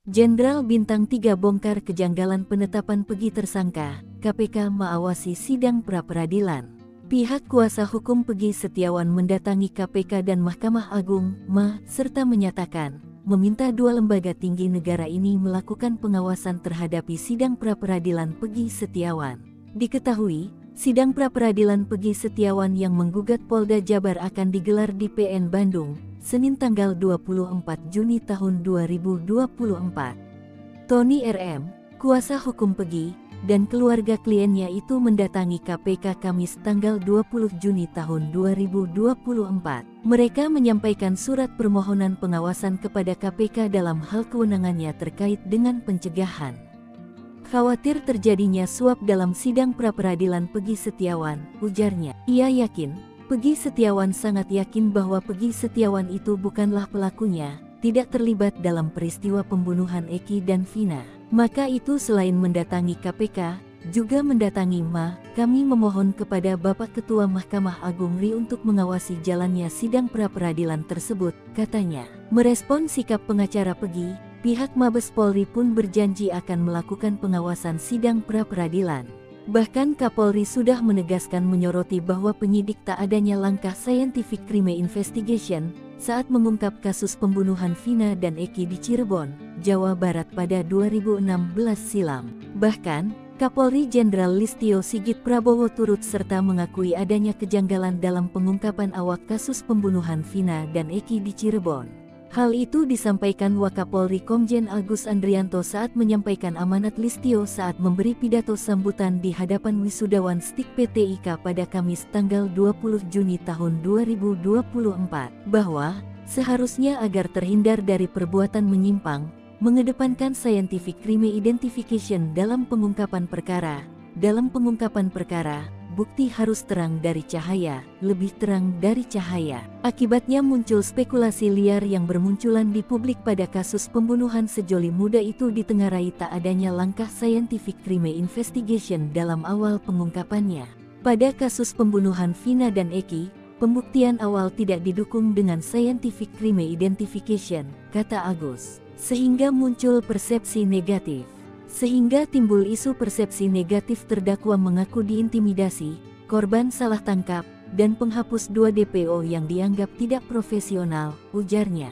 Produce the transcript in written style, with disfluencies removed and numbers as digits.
Jenderal Bintang 3 bongkar kejanggalan penetapan Pegi tersangka, KPK mengawasi sidang pra-peradilan. Pihak kuasa hukum Pegi Setiawan mendatangi KPK dan Mahkamah Agung, serta menyatakan, meminta dua lembaga tinggi negara ini melakukan pengawasan terhadap sidang pra-peradilan Pegi Setiawan. Diketahui, sidang pra-peradilan Pegi Setiawan yang menggugat Polda Jabar akan digelar di PN Bandung, Senin tanggal 24 Juni tahun 2024. Tony RM, kuasa hukum Pegi, dan keluarga kliennya itu mendatangi KPK Kamis tanggal 20 Juni tahun 2024. Mereka menyampaikan surat permohonan pengawasan kepada KPK dalam hal kewenangannya terkait dengan pencegahan. Khawatir terjadinya suap dalam sidang pra-peradilan Pegi Setiawan, ujarnya. Ia yakin, Pegi Setiawan sangat yakin bahwa Pegi Setiawan itu bukanlah pelakunya, tidak terlibat dalam peristiwa pembunuhan Eki dan Vina. Maka itu selain mendatangi KPK, juga mendatangi kami memohon kepada Bapak Ketua Mahkamah Agung RI untuk mengawasi jalannya sidang pra-peradilan tersebut, katanya. Merespon sikap pengacara Pegi, pihak Mabes Polri pun berjanji akan melakukan pengawasan sidang pra-peradilan. Bahkan Kapolri sudah menegaskan menyoroti bahwa penyidik tak adanya langkah scientific crime investigation saat mengungkap kasus pembunuhan Vina dan Eki di Cirebon, Jawa Barat pada 2016 silam. Bahkan, Kapolri Jenderal Listio Sigit Prabowo turut serta mengakui adanya kejanggalan dalam pengungkapan awak kasus pembunuhan Vina dan Eki di Cirebon. Hal itu disampaikan Wakapolri Komjen Agus Andrianto saat menyampaikan amanat Listio saat memberi pidato sambutan di hadapan wisudawan STIK PT IKA pada Kamis tanggal 20 Juni tahun 2024, bahwa seharusnya agar terhindar dari perbuatan menyimpang, mengedepankan scientific crime identification dalam pengungkapan perkara. Dalam pengungkapan perkara, bukti harus terang dari cahaya, lebih terang dari cahaya. Akibatnya muncul spekulasi liar yang bermunculan di publik pada kasus pembunuhan sejoli muda itu ditengarai tak adanya langkah scientific crime investigation dalam awal pengungkapannya. Pada kasus pembunuhan Vina dan Eki, pembuktian awal tidak didukung dengan scientific crime identification, kata Agus. Sehingga muncul persepsi negatif. Sehingga timbul isu persepsi negatif terdakwa mengaku diintimidasi, korban salah tangkap, dan penghapus 2 DPO yang dianggap tidak profesional, ujarnya.